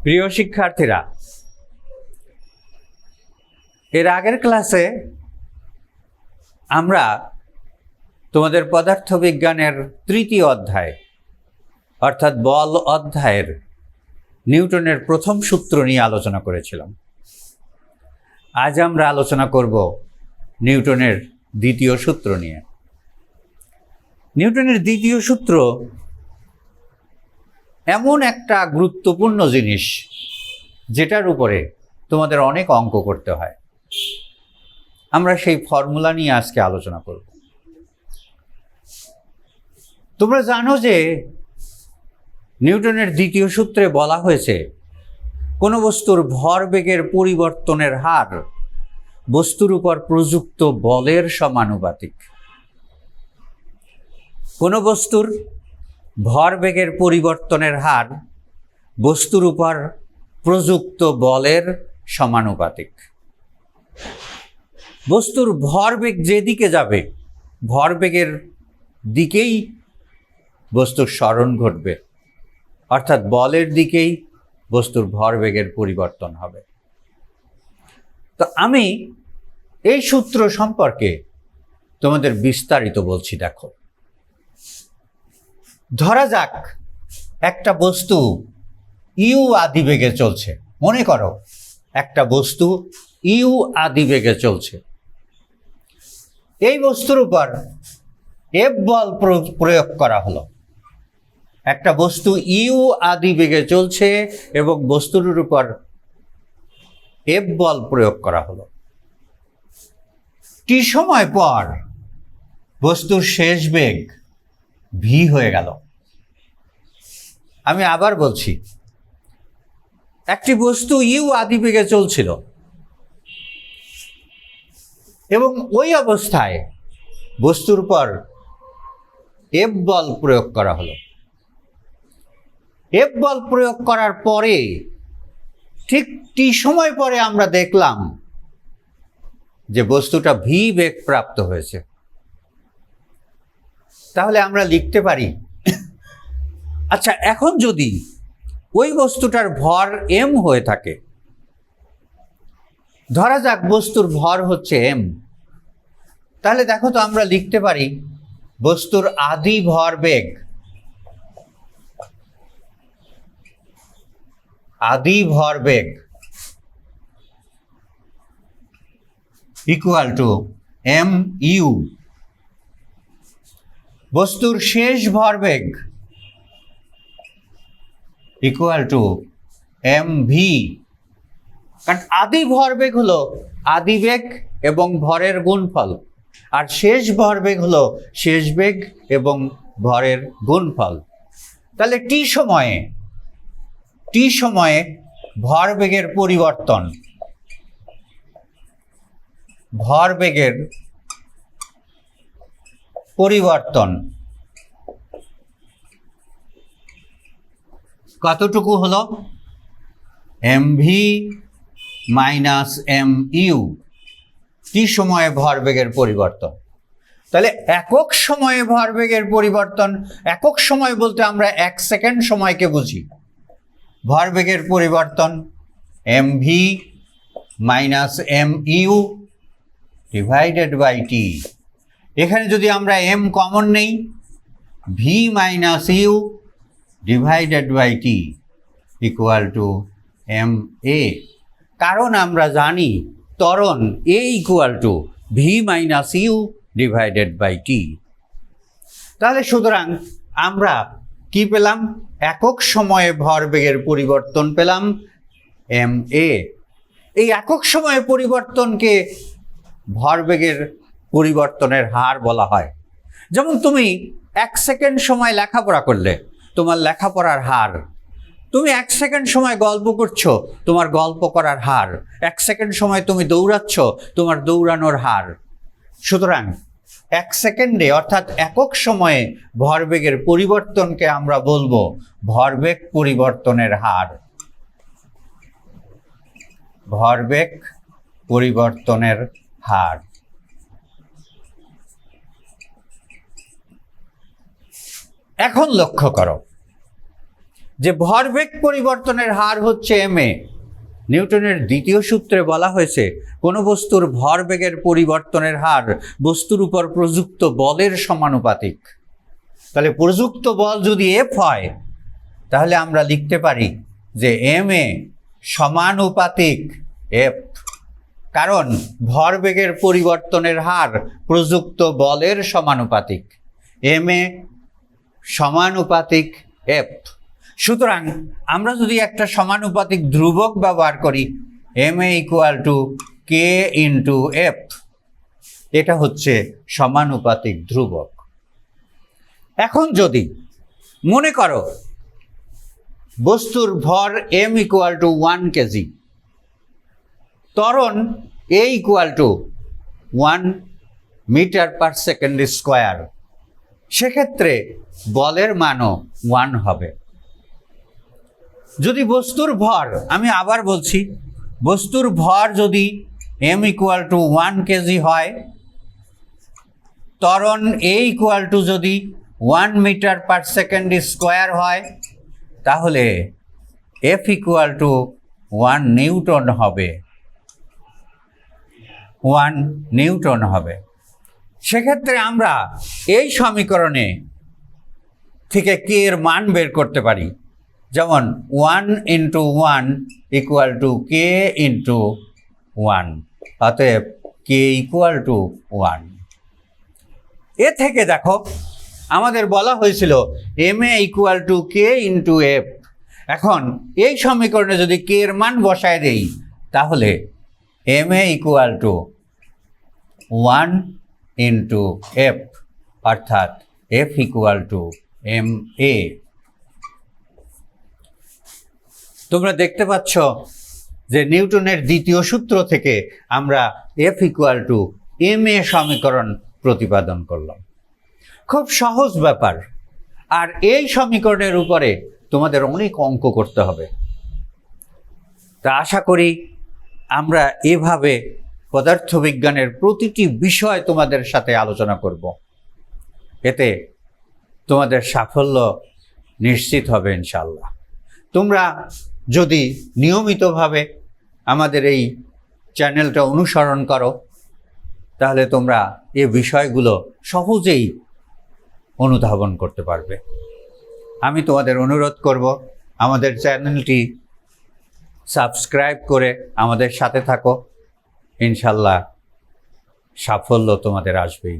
প্রিয় শিক্ষার্থীরা, এর আগের ক্লাসে আমরা তোমাদের পদার্থবিজ্ঞানের তৃতীয় অধ্যায় অর্থাৎ বল অধ্যায়ের নিউটনের প্রথম সূত্র নিয়ে আলোচনা করেছিলাম। আজ আমরা আলোচনা করব নিউটনের দ্বিতীয় সূত্র নিয়ে। নিউটনের দ্বিতীয় সূত্র এমন একটা গুরুত্বপূর্ণ জিনিস যেটার উপরে তোমাদের অনেক অঙ্ক করতে হয়। আমরা সেই ফর্মুলা নিয়ে আজকে আলোচনা করব। তোমরা জানো যে নিউটনের দ্বিতীয় সূত্রে বলা হয়েছে কোনো বস্তুর ভরবেগের পরিবর্তনের হার বস্তুর উপর প্রযুক্ত বলের সমানুপাতিক। কোনো বস্তুর ভরবেগের পরিবর্তনের হার বস্তুর উপর প্রযুক্ত বলের সমানুপাতিক। বস্তুর ভরবেগ যেদিকে যাবে, ভরবেগের দিকেই বস্তুর সরণ ঘটবে, অর্থাৎ বলের দিকেই বস্তুর ভরবেগের পরিবর্তন হবে। তো আমি এই সূত্র সম্পর্কে তোমাদের বিস্তারিত বলছি। দেখো, ধরা যাক একটা বস্তু ইউ আদিবেগে চলছে। মনে করো একটা বস্তু ইউ আদিবেগে চলছে। এই বস্তুর উপর এফ বল প্রয়োগ করা হলো। একটা বস্তু ইউ আদিবেগে চলছে এবং বস্তুর উপর এফ বল প্রয়োগ করা হলো। টি সময় পর বস্তুর শেষ বেগ ভি হয়ে গেল। আমি আবার বলছি, একটি বস্তু ইউ আদিবেগে চলছিল এবং ওই অবস্থায় বস্তুর উপর এফ বল প্রয়োগ করা হলো। এফ বল প্রয়োগ করার পরে ঠিক টি সময় পরে আমরা দেখলাম যে বস্তুটা ভি বেগ প্রাপ্ত হয়েছে। তাহলে আমরা লিখতে পারি, আচ্ছা, এখন যদি ওই বস্তুটার ভর এম হয়ে থাকে, ধরা যাক বস্তুর ভর হচ্ছে এম, তাহলে দেখো তো আমরা লিখতে পারি বস্তুর আদি ভরবেগ ইকুয়াল টু এম ইউ। বস্তুর শেষ ভরবেগ ইকুয়াল টু এম ভি। কারণ আদি ভরবেগ হলো আদিবেগ এবং ভরের গুণফল, আর শেষ ভরবেগ হলো শেষ বেগ এবং ভরের গুণফল। তাহলে টি সময়ে ভরবেগের পরিবর্তন কতটুকু হলো? M V minus M U. T সময়ে ভরবেগের পরিবর্তন। তাহলে একক সময়ে ভরবেগের পরিবর্তন, একক সময় বলতে আমরা 1 সেকেন্ড সময়কে বুঝি। ভরবেগের পরিবর্তন M V minus M U divided by T. এখানে যদি আমরা এম কমন নেই, V minus U divided by T equal to M A. কারণ আমরা জানি ত্বরণ A equal to V minus U divided by T. তাহলে সুতরাং আমরা কি পেলাম? একক সময়ে ভরবেগের পরিবর্তন পেলাম এম এ। এই একক সময়ে পরিবর্তনকে ভরবেগের পরিবর্তনের হার বলা হয়। যেমন তুমি 1 সেকেন্ড সময় লেখাপড়া করলে, তোমার লেখাপড়ার হার। তুমি 1 সেকেন্ড সময় গল্প করছো, তোমার গল্প করার হার। 1 সেকেন্ড সময় তুমি দৌড়াচ্ছ, তোমার দৌড়ানোর হার। সুতরাং 1 সেকেন্ডে অর্থাৎ একক সময়ে ভরবেগের পরিবর্তনকে আমরা বলবো ভরবেগ পরিবর্তনের হার। ভরবেগ পরিবর্তনের হার। এখন লক্ষ্য করো, যে ভরবেগ পরিবর্তনের হার হচ্ছে ma। নিউটনের দ্বিতীয় সূত্রে বলা হয়েছে কোনো বস্তুর ভরবেগের পরিবর্তনের হার বস্তুর উপর প্রযুক্ত বলের সমানুপাতিক। তাহলে প্রযুক্ত বল যদি F হয় তাহলে আমরা লিখতে পারি যে ma সমানুপাতিক F, কারণ ভরবেগের পরিবর্তনের হার প্রযুক্ত বলের সমানুপাতিক। ma সমানুপাতিক F। সুতরাং আমরা যদি একটা সমানুপাতিক ধ্রুবক ব্যবহার করি ma = k × F, এটা হচ্ছে সমানুপাতিক ধ্রুবক। এখন যদি মনে করো বস্তুর ভর m = 1 কেজি, ত্বরণ a = 1 মিটার/সেকেন্ড², সেক্ষেত্রে বলের মানও 1 হবে। যদি বস্তুর ভর, আমি আবার বলছি, বস্তুর ভর যদি m = 1 কেজি হয়, ত্বরণ a = যদি 1 মিটার/সেকেন্ড² হয়, তাহলে F = 1 নিউটন হবে। 1 নিউটন হবে। সেক্ষেত্রে আমরা এই সমীকরণে থেকে k এর মান বের করতে পারি, যেমন 1 × 1 = k × 1, অতএব k = 1। এ থেকে দেখো আমাদের বলা হয়েছিল ma = k × F। এখন এই সমীকরণে যদি k এর মান বসায় দেই তাহলে ma = 1 × F, অর্থাৎ F = ma। তোমরা দেখতে পাচ্ছ যে নিউটনের দ্বিতীয় সূত্র থেকে আমরা F = ma সমীকরণ প্রতিপাদন করলাম। খুব সহজ ব্যাপার। আর এই সমীকরণের উপরে তোমাদের অনেক অঙ্ক করতে হবে। তা আশা করি আমরা এভাবে পদার্থবিজ্ঞানের প্রতিটি বিষয় তোমাদের সাথে আলোচনা করব। এতে তোমাদের সাফল্য নিশ্চিত হবে ইনশাআল্লাহ। তোমরা যদি নিয়মিতভাবে আমাদের এই চ্যানেলটা অনুসরণ করো তাহলে তোমরা এই বিষয়গুলো সহজেই অনুধাবন করতে পারবে। আমি তোমাদের অনুরোধ করব আমাদের চ্যানেলটি সাবস্ক্রাইব করে আমাদের সাথে থাকো। ইনশাআল্লাহ সাফল্য তোমাদের আসবেই।